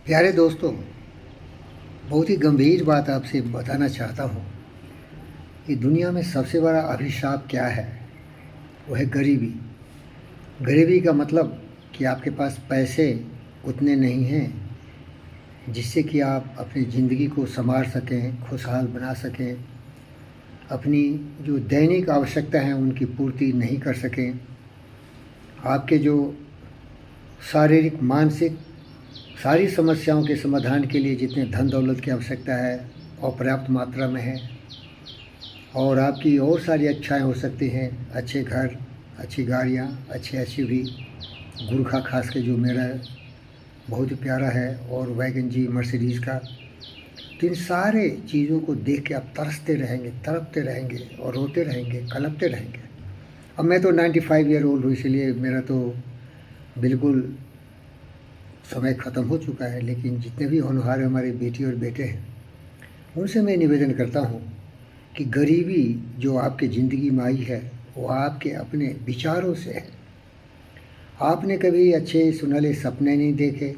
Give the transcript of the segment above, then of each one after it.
प्यारे दोस्तों, बहुत ही गंभीर बात आपसे बताना चाहता हूँ कि दुनिया में सबसे बड़ा अभिशाप क्या है। वो है गरीबी। गरीबी का मतलब कि आपके पास पैसे उतने नहीं हैं जिससे कि आप अपनी ज़िंदगी को संवार सकें, खुशहाल बना सकें, अपनी जो दैनिक आवश्यकता हैं उनकी पूर्ति नहीं कर सकें। आपके जो शारीरिक, मानसिक सारी समस्याओं के समाधान के लिए जितने धन दौलत की आवश्यकता है अपर्याप्त मात्रा में है, और आपकी और सारी इच्छाएं हो सकती हैं, अच्छे घर, अच्छी गाड़ियाँ, अच्छे एसयूवी, गुरखा खास के जो मेरा बहुत ही प्यारा है, और वैगन जी मर्सिडीज़ का। तो इन सारे चीज़ों को देख के आप तरसते रहेंगे, तड़पते रहेंगे और रोते रहेंगे, कलपते रहेंगे। अब मैं तो 95 ईयर ओल्ड हूँ, इसलिए मेरा तो बिल्कुल समय ख़त्म हो चुका है। लेकिन जितने भी होनहार हमारे बेटी और बेटे हैं, उनसे मैं निवेदन करता हूँ कि गरीबी जो आपके ज़िंदगी में आई है वो आपके अपने विचारों से है। आपने कभी अच्छे सुनहले सपने नहीं देखे,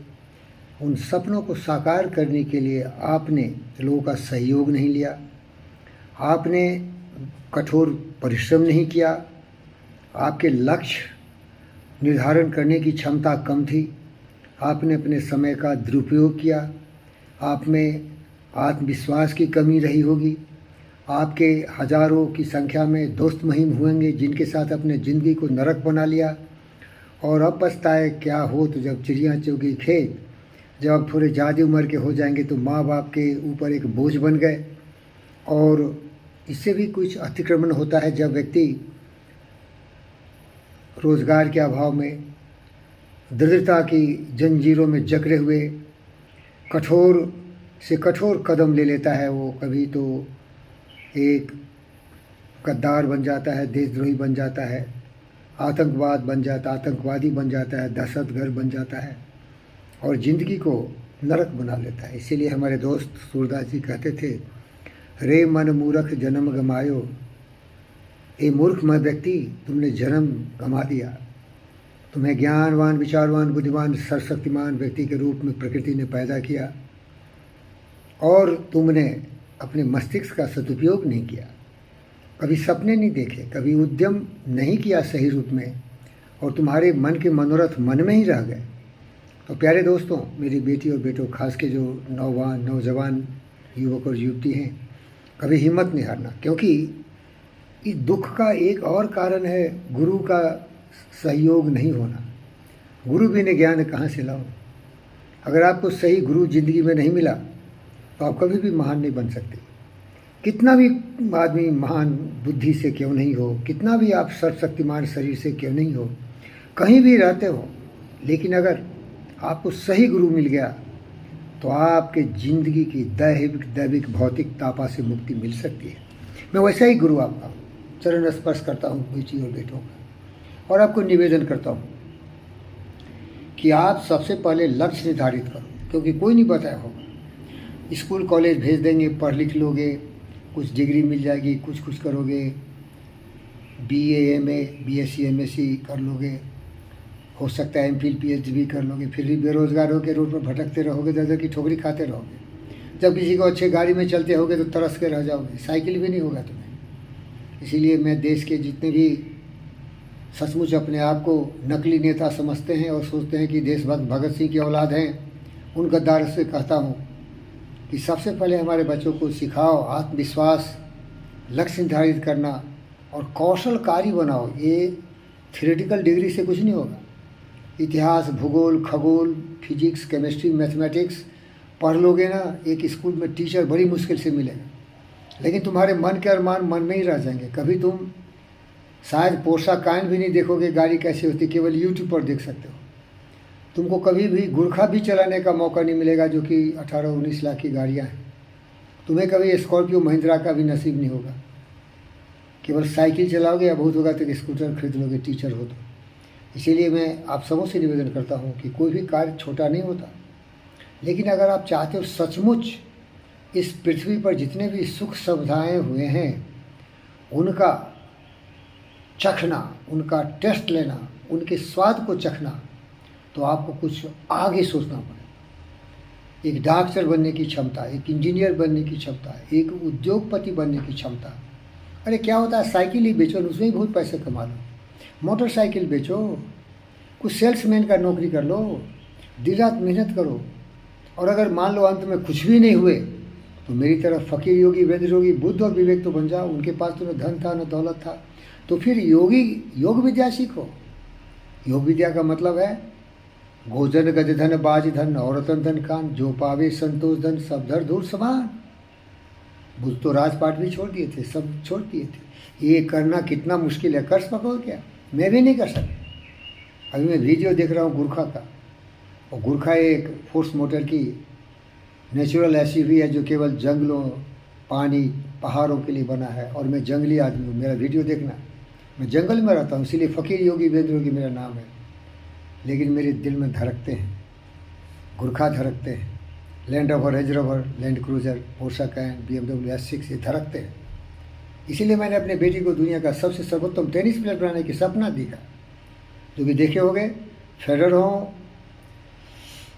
उन सपनों को साकार करने के लिए आपने लोगों का सहयोग नहीं लिया, आपने कठोर परिश्रम नहीं किया, आपके लक्ष्य निर्धारण करने की क्षमता कम थी, आपने अपने समय का दुरुपयोग किया, आप में आत्मविश्वास की कमी रही होगी, आपके हज़ारों की संख्या में दोस्त महिम होंगे जिनके साथ अपने ज़िंदगी को नरक बना लिया, और अब पछताए क्या हो तो जब चिड़िया चुगी खेत। जब आप थोड़े ज़्यादा उम्र के हो जाएंगे तो माँ बाप के ऊपर एक बोझ बन गए। और इससे भी कुछ अतिक्रमण होता है जब व्यक्ति रोज़गार के अभाव में, दरिद्रता की जंजीरों में जकड़े हुए कठोर से कठोर कदम ले लेता है। वो कभी तो एक गद्दार बन जाता है, देशद्रोही बन जाता है, आतंकवादी बन जाता है, दहशतगर्द बन जाता है और ज़िंदगी को नरक बना लेता है। इसीलिए हमारे दोस्त सूरदास जी कहते थे, रे मन मूर्ख जन्म गमायो, ए मूर्ख मत व्यक्ति तुमने जन्म गंवा दिया। तुम्हें ज्ञानवान, विचारवान, बुद्धिमान, सर्वशक्तिमान व्यक्ति के रूप में प्रकृति ने पैदा किया और तुमने अपने मस्तिष्क का सदुपयोग नहीं किया, कभी सपने नहीं देखे, कभी उद्यम नहीं किया सही रूप में, और तुम्हारे मन के मनोरथ मन में ही रह गए। तो प्यारे दोस्तों, मेरी बेटी और बेटों, खास के जो नौजवान युवक और युवती हैं, कभी हिम्मत नहीं हारना, क्योंकि इस दुख का एक और कारण है गुरु का सहयोग नहीं होना। गुरु बिना ज्ञान कहाँ से लाओ। अगर आपको सही गुरु ज़िंदगी में नहीं मिला तो आप कभी भी महान नहीं बन सकते। कितना भी आदमी महान बुद्धि से क्यों नहीं हो, कितना भी आप सर्वशक्तिमान शरीर से क्यों नहीं हो, कहीं भी रहते हो, लेकिन अगर आपको सही गुरु मिल गया तो आपके ज़िंदगी की दैविक भौतिक तापा से मुक्ति मिल सकती है। मैं वैसा ही गुरु आपका चरण स्पर्श करता हूँ बेटी और बेटों का, और आपको निवेदन करता हूँ कि आप सबसे पहले लक्ष्य निर्धारित करो, क्योंकि कोई नहीं बताया होगा। स्कूल कॉलेज भेज देंगे, पढ़ लिख लोगे, कुछ डिग्री मिल जाएगी, कुछ करोगे, BA MA BSc MSc कर लोगे, हो सकता है MPhil PhD भी कर लोगे, फिर भी बेरोज़गार होकर रोड पर भटकते रहोगे, दर्द की ठोकरी खाते रहोगे। जब किसी को अच्छे गाड़ी में चलते होगे तो तरस के रह जाओगे, साइकिल भी नहीं होगा तुम्हें। इसीलिए मैं देश के जितने भी सचमुच अपने आप को नकली नेता समझते हैं और सोचते हैं कि देशभक्त भगत सिंह की औलाद हैं, उन गद्दारों से कहता हूँ कि सबसे पहले हमारे बच्चों को सिखाओ आत्मविश्वास, लक्ष्य निर्धारित करना और कौशलकारी बनाओ। ये थ्योरेटिकल डिग्री से कुछ नहीं होगा। इतिहास, भूगोल, खगोल, फिजिक्स, केमिस्ट्री, मैथमेटिक्स पढ़ लोगे ना, एक स्कूल में टीचर बड़ी मुश्किल से मिलेगा, लेकिन तुम्हारे मन के अरमान मन में ही रह जाएंगे। कभी तुम शायद पोर्शा काइन भी नहीं देखोगे, गाड़ी कैसी होती, केवल यूट्यूब पर देख सकते हो। तुमको कभी भी गुरखा भी चलाने का मौका नहीं मिलेगा, जो कि 18-19 लाख की गाड़ियाँ हैं। तुम्हें कभी स्कॉर्पियो महिंद्रा का भी नसीब नहीं होगा। केवल साइकिल चलाओगे या बहुत होगा तो स्कूटर खरीद लोगे, टीचर हो तो। इसीलिए मैं आप सबों से निवेदन करता हूँ कि कोई भी कार्य छोटा नहीं होता, लेकिन अगर आप चाहते हो सचमुच इस पृथ्वी पर जितने भी सुख सुविधाएँ हुए हैं उनका चखना, उनका टेस्ट लेना, उनके स्वाद को चखना, तो आपको कुछ आगे सोचना पड़ेगा। एक डॉक्टर बनने की क्षमता, एक इंजीनियर बनने की क्षमता, एक उद्योगपति बनने की क्षमता। अरे क्या होता है, साइकिल ही बेचो, उसमें ही बहुत पैसे कमा लो। मोटरसाइकिल बेचो, कुछ सेल्समैन का नौकरी कर लो, दिन रात मेहनत करो। और अगर मान लो अंत में कुछ भी नहीं हुए तो मेरी तरफ फकीर योगी वीरेंद्र योगी बुद्ध और विवेक तो बन जाओ। उनके पास तो न धन था न दौलत था, तो फिर योग विद्या सीखो। योग विद्या का मतलब है गोजन गज धन बाज धन औरतन धन कान, जो पावे संतोष धन सब धर धूर समान। बुद्ध तो राजपाट भी छोड़ दिए थे, सब छोड़ दिए थे। ये करना कितना मुश्किल है, कर सको क्या? मैं भी नहीं कर सकता। अभी मैं वीडियो देख रहा हूँ गुरखा का, और गुरखा एक फोर्स मोटर की नेचुरल एसयूवी है जो केवल जंगलों, पानी, पहाड़ों के लिए बना है। और मैं जंगली आदमी हूँ, मेरा वीडियो देखना, मैं जंगल में रहता हूँ, इसीलिए फ़कीर योगी वीरेंद्र योगी मेरा नाम है। लेकिन मेरे दिल में धड़कते हैं गुरखा, धड़कते हैं land rover, range rover, land cruiser, Portia can, BMW S6, ये धड़कते हैं। इसीलिए मैंने अपने बेटी को दुनिया का सबसे सर्वोत्तम टेनिस प्लेयर बनाने की सपना देखा। जो भी देखे होंगे, फेडरर हो,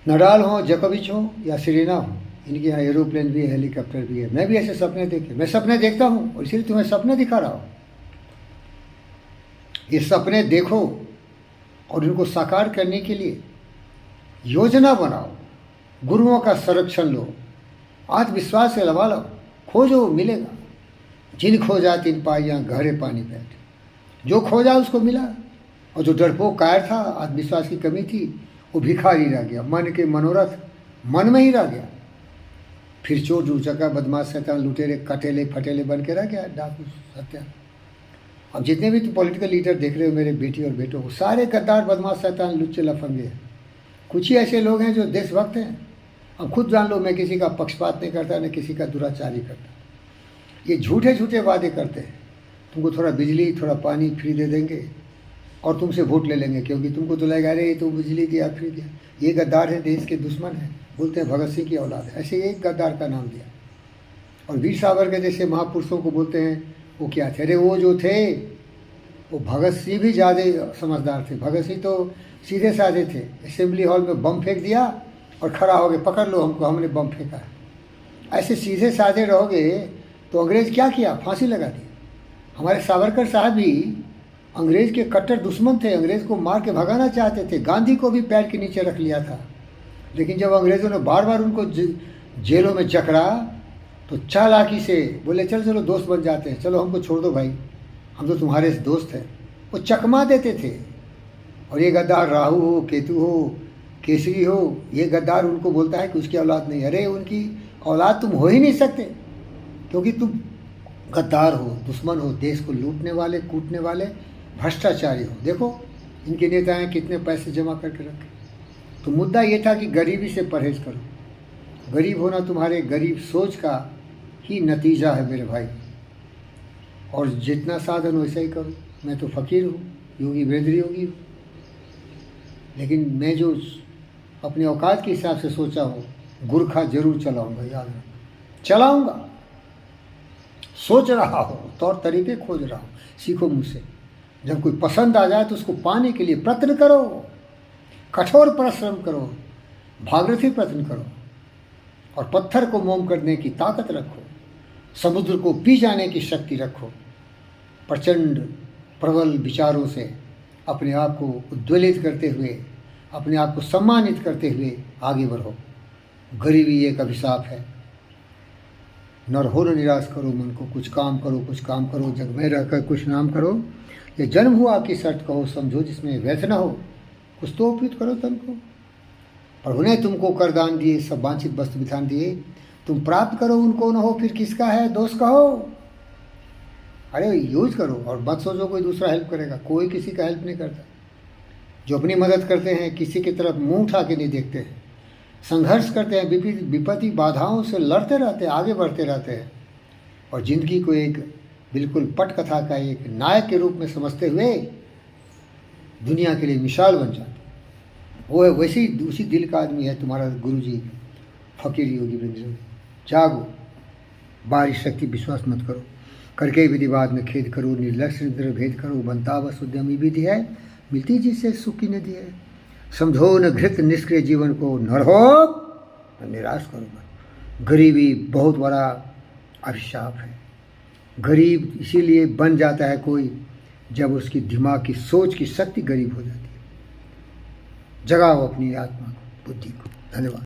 नडाल हो, जोकोविच हो या सेरेना हो, इनके यहाँ एरोप्लेन भी है, हेलीकॉप्टर भी है। मैं भी ऐसे सपने देखे, मैं सपने देखता हूँ और इसीलिए तुम्हें सपने दिखा रहा हूँ। ये सपने देखो और इनको साकार करने के लिए योजना बनाओ, गुरुओं का संरक्षण लो, आत्मविश्वास से लगा लो, खोजो मिलेगा। जिन खोजा तिन पाइयाँ गहरे पानी बैठ, जो खोजा उसको मिला। और जो डरपोक कायर था, आत्मविश्वास की कमी थी, वो भिखारी रह गया, मन के मनोरथ मन में ही रह गया। फिर चोर चूचका बदमाश शैतान लुटेरे कटेले फटेले बन के रह गया, डाकू हत्या। अब जितने भी तो पॉलिटिकल लीडर देख रहे हो मेरे बेटी और बेटों, सारे गद्दार बदमाश शैतान लुच्चे लफंगे हैं। कुछ ही ऐसे लोग हैं जो देशभक्त हैं। अब खुद जान लो, मैं किसी का पक्षपात नहीं करता, न किसी का दुराचारी करता। ये झूठे झूठे वादे करते हैं, तुमको थोड़ा बिजली थोड़ा पानी फ्री दे देंगे और तुमसे वोट ले लेंगे, क्योंकि तुमको तो लगेगा अरे ये तो बिजली दिया फ्री दिया। ये गद्दार है, देश के दुश्मन है, बोलते हैं भगत सिंह की औलाद है, ऐसे एक गद्दार का नाम दिया। और वीर सावरकर जैसे महापुरुषों को बोलते हैं वो क्या थे? अरे वो जो थे वो भगत सिंह भी ज़्यादा समझदार थे। भगत सिंह तो सीधे साधे थे, असेंबली हॉल में बम फेंक दिया और खड़ा हो गए, पकड़ लो हमको, हमने बम फेंका है। ऐसे सीधे साधे रहोगे तो अंग्रेज़ क्या किया? फांसी लगा दी। हमारे सावरकर साहब भी अंग्रेज़ के कट्टर दुश्मन थे, अंग्रेज़ को मार के भगाना चाहते थे, गांधी को भी पैर के नीचे रख लिया था। लेकिन जब अंग्रेज़ों ने बार बार उनको जेलों में जकड़ा तो चालाकी से बोले चलो चलो दोस्त बन जाते हैं, चलो हमको छोड़ दो भाई, हम तो तुम्हारे दोस्त हैं। वो चकमा देते थे। और ये गद्दार राहु हो, केतु हो, केसरी हो, ये गद्दार उनको बोलता है कि उसकी औलाद नहीं। अरे उनकी औलाद तुम हो ही नहीं सकते, क्योंकि तुम गद्दार हो, दुश्मन हो, देश को लूटने वाले, कूटने वाले, भ्रष्टाचारी हो। देखो इनके नेता हैं कितने पैसे जमा करके रखे। तो मुद्दा ये था कि गरीबी से परहेज करो। गरीब होना तुम्हारे गरीब सोच का ही नतीजा है मेरे भाई। और जितना साधन वैसा ही करो। मैं तो फ़कीर हूँ, योगी वीरेंद्र योगी हूँ, लेकिन मैं जो अपने औकात के हिसाब से सोचा हूँ, गुरखा जरूर चलाऊँगा, याद रखना चलाऊँगा। सोच रहा हूँ, तौर तरीके खोज रहा हूँ, सीखो मुझसे। जब कोई पसंद आ जाए तो उसको पाने के लिए प्रयत्न करो, कठोर परिश्रम करो, भागीरथी प्रयत्न करो, और पत्थर को मोम करने की ताकत रखो, समुद्र को पी जाने की शक्ति रखो। प्रचंड प्रबल विचारों से अपने आप को उद्वेलित करते हुए, अपने आप को सम्मानित करते हुए आगे बढ़ो। गरीबी एक अभिशाप है। नर हो न निराश करो मन को, कुछ काम करो, कुछ काम करो, जग में रहकर कुछ नाम करो। ये जन्म हुआ की शर्त कहो, समझो जिसमें व्यर्थ न हो, कुछ तो उपयुक्त करो तन को। प्रभु ने तुमको कर दान दिए, सब वांछित वस्तु विधान दिए, तुम प्राप्त करो उनको न हो, फिर किसका है दोष कहो। अरे यूज करो और मत सोचो कोई दूसरा हेल्प करेगा। कोई किसी का हेल्प नहीं करता। जो अपनी मदद करते हैं किसी की तरफ मुंह उठा के नहीं देखते हैं, संघर्ष करते हैं, विपत्ति बाधाओं से लड़ते रहते हैं, आगे बढ़ते रहते हैं, और ज़िंदगी को एक बिल्कुल पटकथा का एक नायक के रूप में समझते हुए दुनिया के लिए मिसाल बन जाते। वो है वैसे ही उसी दिल का आदमी है तुम्हारा गुरुजी फ़कीर योगी वीरेंद्र। जागो, बारी शक्ति विश्वास मत करो, करके विधिवाद में खेद करो, निर्लक्ष्य भेद करो, बनता बस उद्यमी विधि है, मिलती जिससे सुख की नदी है। समझो न घृत निष्क्रिय जीवन को, नर हो मैं निराश करूँगा। गरीबी बहुत बड़ा अभिशाप है। गरीब इसीलिए बन जाता है कोई जब उसकी दिमाग की सोच की शक्ति गरीब हो जाती है। जगाओ अपनी आत्मा को, बुद्धि को। धन्यवाद।